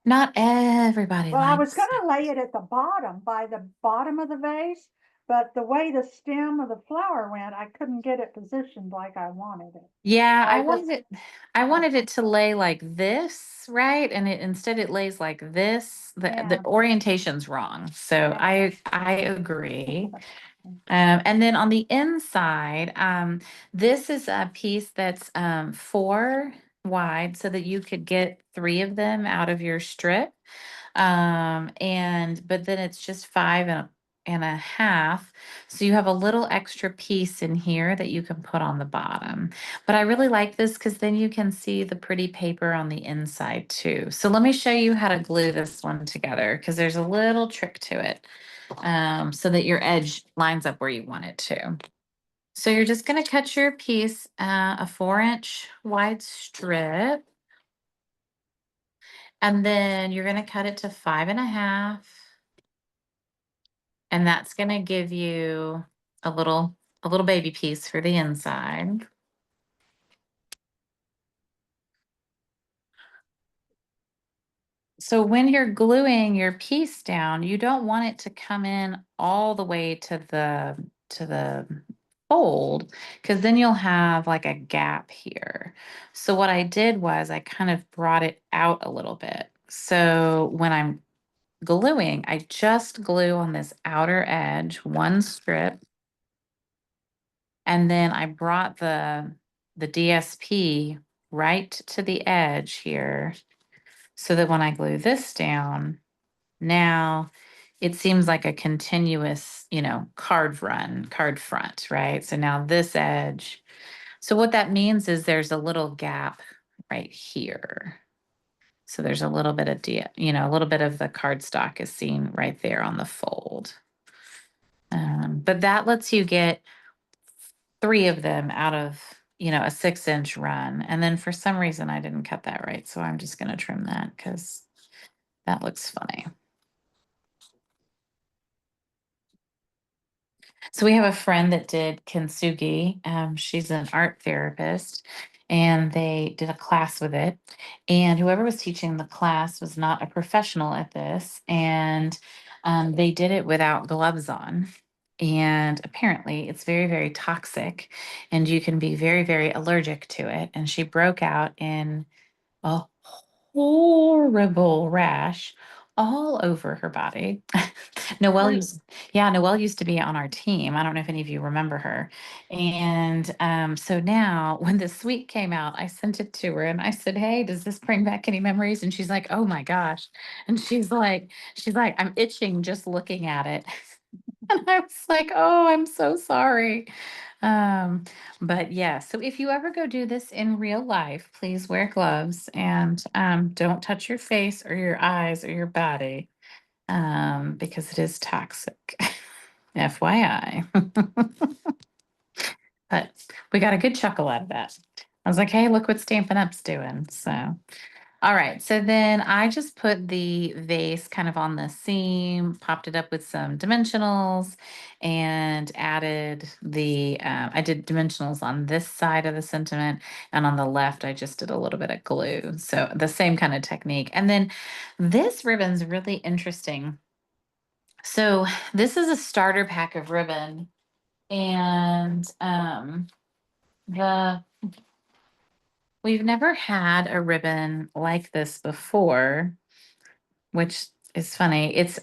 Speaker 1: not everybody
Speaker 2: Well, I was
Speaker 1: likes.
Speaker 2: gonna lay it at the bottom, by the bottom of the vase, but the way the stem of the flower went, I couldn't get it positioned like I wanted it.
Speaker 1: Yeah,
Speaker 2: I just,
Speaker 1: I wanted it to lay like this, right? And instead it lays like this. The
Speaker 2: yeah.
Speaker 1: orientation's wrong. So
Speaker 2: Yeah.
Speaker 1: I agree. And then on the inside, this is a piece that's 4 wide so that you could get 3 of them out of your strip. But then it's just 5.5. So you have a little extra piece in here that you can put on the bottom. But I really like this because then you can see the pretty paper on the inside too. So let me show you how to glue this one together because there's a little trick to it, so that your edge lines up where you want it to. So you're just going to cut your piece, a 4-inch wide strip. And then you're going to cut it to 5.5. And that's going to give you a little baby piece for the inside. So when you're gluing your piece down, you don't want it to come in all the way to the fold, because then you'll have like a gap here. So what I did was I kind of brought it out a little bit. So when I'm gluing, I just glue on this outer edge, one strip, and then I brought the DSP right to the edge here so that when I glue this down, now it seems like a continuous, card front, right? So now this edge. So what that means is there's a little gap right here. So there's a little bit of, a little bit of the cardstock is seen right there on the fold. But that lets you get 3 of them out of, a 6-inch run. And then for some reason I didn't cut that right. So I'm just going to trim that because that looks funny. So we have a friend that did kintsugi. She's an art therapist, and they did a class with it. And whoever was teaching the class was not a professional at this, and they did it without gloves on. And apparently, it's very, very toxic, and you can be very, very allergic to it. And she broke out in a horrible rash all over her body. Noelle used, yeah, Noelle used to be on our team. I don't know if any of you remember her. And so now when the suite came out, I sent it to her and I said, "Hey, does this bring back any memories?" And she's like, "Oh my gosh." And she's like, "I'm itching just looking at it." And I was like, "Oh, I'm so sorry." Um, but yeah, so if you ever go do this in real life, please wear gloves and don't touch your face or your eyes or your body, because it is toxic. FYI. But we got a good chuckle out of that. I was like, "Hey, look what Stampin' Up's doing." So all right, so then I just put the vase kind of on the seam, popped it up with some dimensionals, and added I did dimensionals on this side of the sentiment, and on the left, I just did a little bit of glue. So the same kind of technique. And then this ribbon's really interesting. So this is a starter pack of ribbon, and the we've never had a ribbon like this before, which is funny. It's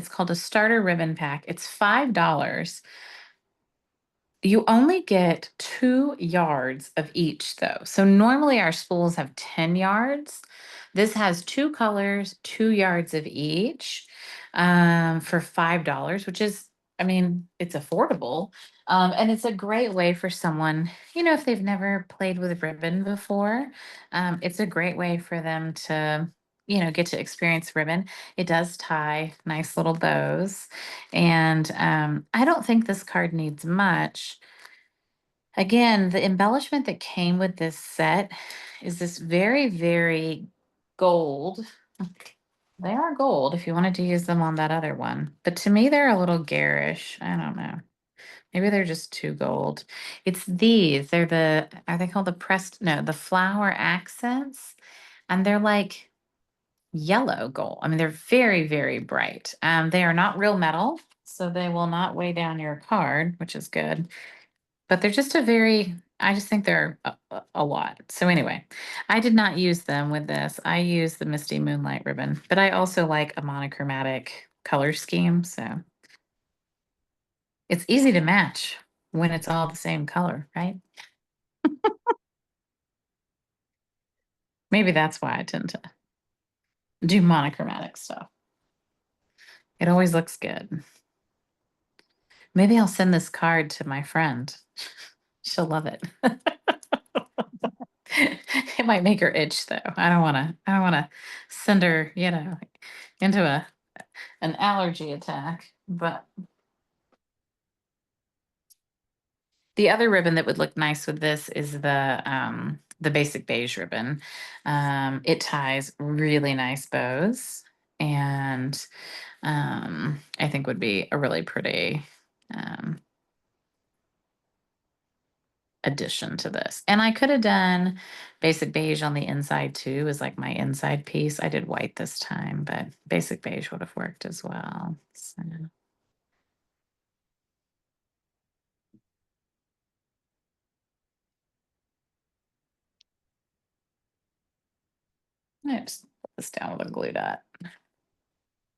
Speaker 1: called a starter ribbon pack. It's $5. You only get 2 yards of each, though. So normally our spools have 10 yards. This has two colors, 2 yards of each, for $5, which is, I mean, it's affordable. And it's a great way for someone, if they've never played with ribbon before, it's a great way for them to, get to experience ribbon. It does tie nice little bows. And I don't think this card needs much. Again, the embellishment that came with this set is this very, very gold. They are gold if you wanted to use them on that other one. But to me, they're a little garish. I don't know. Maybe they're just too gold. It's these. Are they called the pressed? No, the flower accents. And they're like yellow gold. I mean, they're very, very bright. They are not real metal, so they will not weigh down your card, which is good. But they're just I just think they're a lot. So anyway, I did not use them with this. I used the Misty Moonlight ribbon, but I also like a monochromatic color scheme. So it's easy to match when it's all the same color, right? Maybe that's why I tend to do monochromatic stuff. It always looks good. Maybe I'll send this card to my friend. She'll love it. It might make her itch though. I don't wanna send her, into an allergy attack. But the other ribbon that would look nice with this is the basic beige ribbon. It ties really nice bows, and I think would be a really pretty um addition to this. And I could have done basic beige on the inside too, as like my inside piece. I did white this time, but basic beige would have worked as well. So. I just put this down with a glue dot.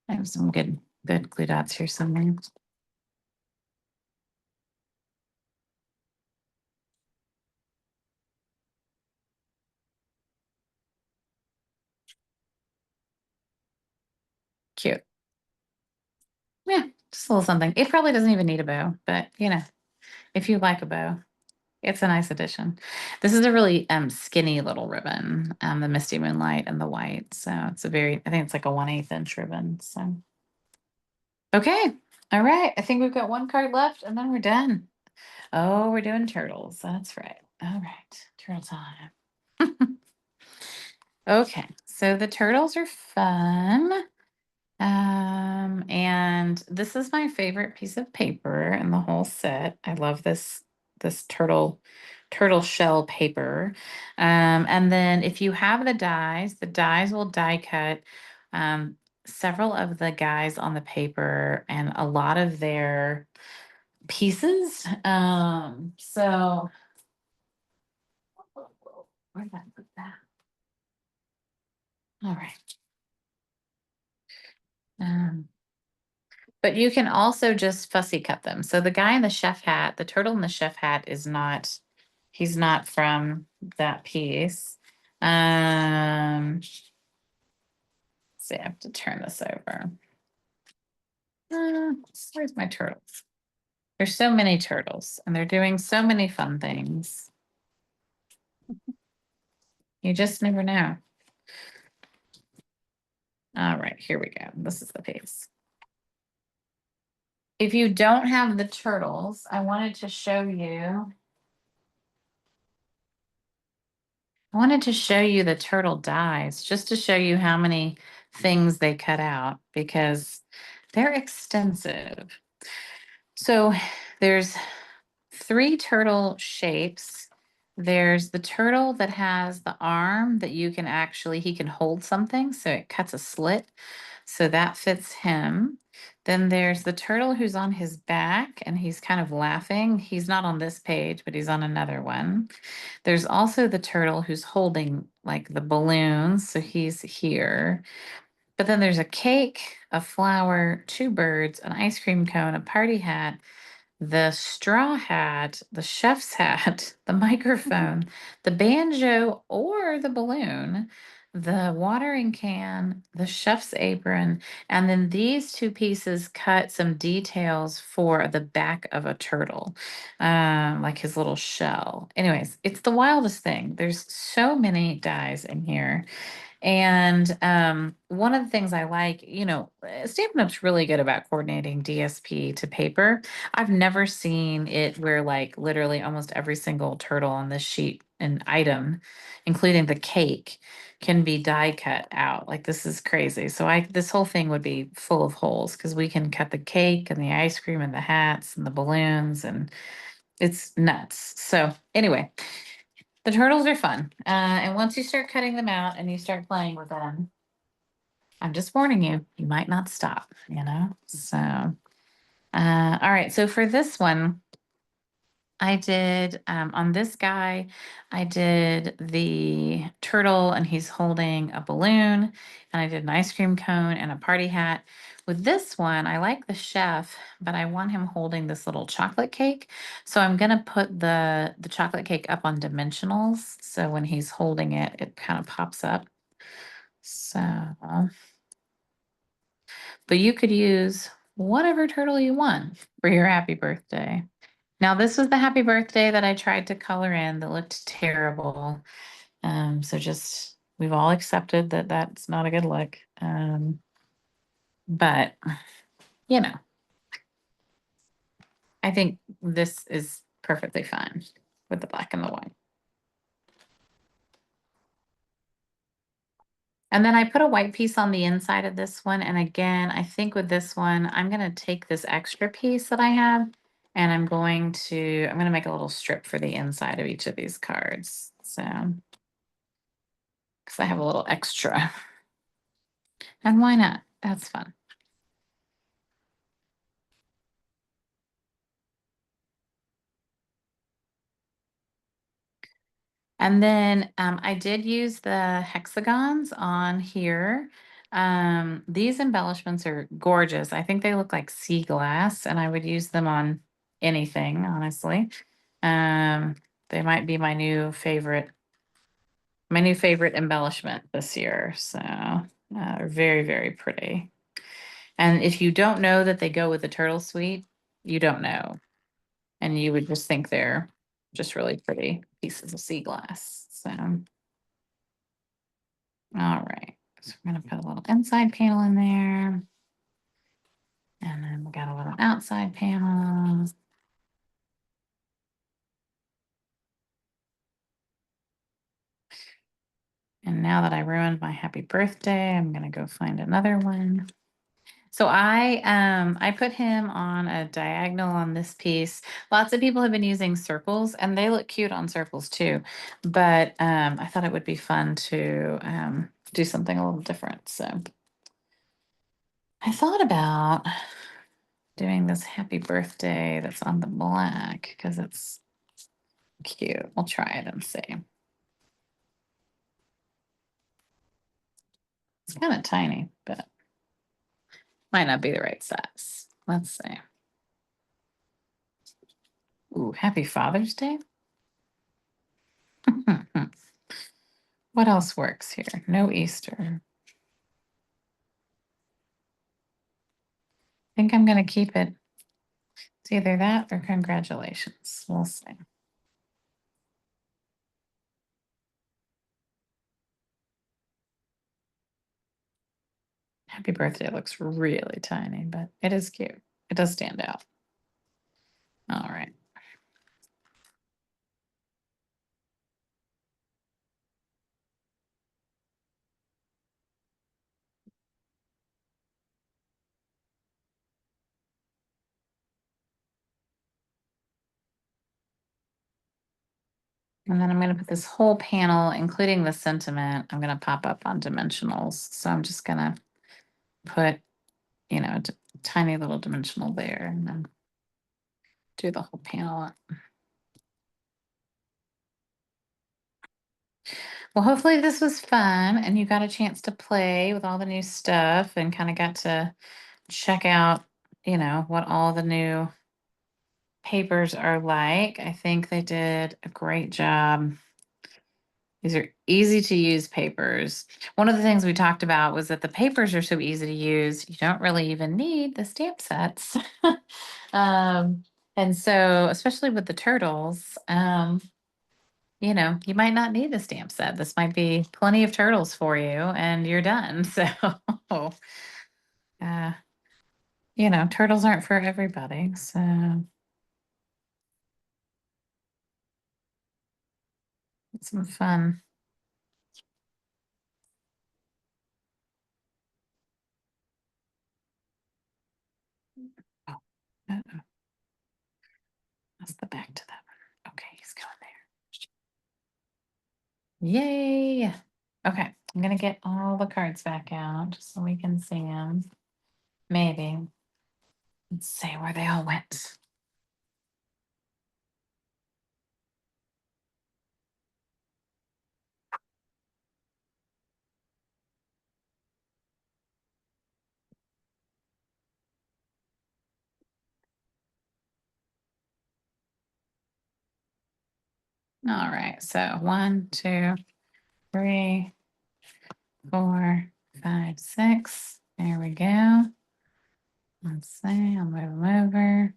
Speaker 1: I have some good glue dots here somewhere. Cute. Yeah, just a little something. It probably doesn't even need a bow, but if you like a bow, it's a nice addition. This is a really skinny little ribbon, the Misty Moonlight and the white. So I think it's like a 1/8 inch ribbon. So okay. All right. I think we've got one card left and then we're done. Oh, we're doing turtles. That's right. All right. Turtle time. Okay. So the turtles are fun. And this is my favorite piece of paper in the whole set. I love this turtle shell paper. And then if you have the dies will die cut several of the guys on the paper and a lot of their pieces. So where did I put that? All right. But you can also just fussy cut them. So the guy in the chef hat, the turtle in the chef hat he's not from that piece. See, I have to turn this over. Where's my turtles? There's so many turtles and they're doing so many fun things. You just never know. All right, here we go. This is the piece. If you don't have the turtles, I wanted to show you the turtle dies just to show you how many things they cut out because they're extensive. So there's 3 turtle shapes. There's the turtle that has the arm that he can hold something, so it cuts a slit. So that fits him. Then there's the turtle who's on his back and he's kind of laughing. He's not on this page, but he's on another one. There's also the turtle who's holding like the balloons. So he's here. But then there's a cake, a flower, two birds, an ice cream cone, a party hat, the straw hat, the chef's hat, the microphone, the banjo or the balloon, the watering can, the chef's apron, and then these two pieces cut some details for the back of a turtle, like his little shell. Anyways, it's the wildest thing. There's so many dies in here. And one of the things I like, Stampin' Up's really good about coordinating DSP to paper. I've never seen it where like literally almost every single turtle on this sheet and item, including the cake, can be die cut out. Like this is crazy. So this whole thing would be full of holes because we can cut the cake and the ice cream and the hats and the balloons and it's nuts. So anyway, the turtles are fun. And once you start cutting them out and you start playing with them, I'm just warning you, you might not stop, So, all right. So for this one, I did, on this guy, I did the turtle and he's holding a balloon, and I did an ice cream cone and a party hat. With this one, I like the chef, but I want him holding this little chocolate cake. So I'm gonna put the chocolate cake up on dimensionals. So when he's holding it, it kind of pops up. So, but you could use whatever turtle you want for your happy birthday. Now, this was the happy birthday that I tried to color in that looked terrible. So just, we've all accepted that that's not a good look. But, you know, I think this is perfectly fine with the black and the white. And then I put a white piece on the inside of this one. And again, I think with this one, I'm going to take this extra piece that I have and I'm going to make a little strip for the inside of each of these cards. So, because I have a little extra. And why not? That's fun. And then I did use the hexagons on here. These embellishments are gorgeous. I think they look like sea glass, and I would use them on anything, honestly. They might be my new favorite embellishment this year. So they're very, very pretty. And if you don't know that they go with the turtle suite, you don't know. And you would just think they're just really pretty pieces of sea glass. So, all right. So we're going to put a little inside panel in there. And then we got a little outside panel. And now that I ruined my happy birthday, I'm going to go find another one. So I put him on a diagonal on this piece. Lots of people have been using circles and they look cute on circles too. But I thought it would be fun to do something a little different. So I thought about doing this happy birthday that's on the black because it's cute. We'll try it and see. It's kind of tiny, but might not be the right size. Let's see. Ooh, happy Father's Day. What else works here? No Easter. I think I'm going to keep it. It's either that or congratulations. We'll see. Happy birthday looks really tiny, but it is cute. It does stand out. All right. And then I'm going to put this whole panel, including the sentiment, I'm going to pop up on dimensionals. So I'm just going to put, tiny little dimensional there and then do the whole panel up. Well, hopefully this was fun and you got a chance to play with all the new stuff and kind of got to check out, what all the new papers are like. I think they did a great job. These are easy to use papers. One of the things we talked about was that the papers are so easy to use, you don't really even need the stamp sets. And so, especially with the turtles, you might not need the stamp set. This might be plenty of turtles for you and you're done. So, uh, turtles aren't for everybody. So it's some fun. Oh, uh-oh. That's the back to that one. Okay, he's going there. Yay. Okay, I'm gonna get all the cards back out just so we can see them. Maybe. Let's see where they all went. All right, so 1, 2, 3, 4, 5, 6. There we go. Let's see, I'll move them over.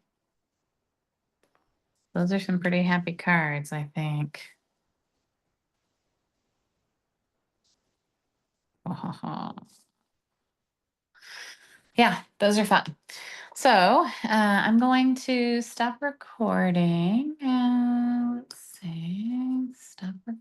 Speaker 1: Those are some pretty happy cards, I think. Yeah, those are fun. So I'm going to stop recording. Let's see, stop recording.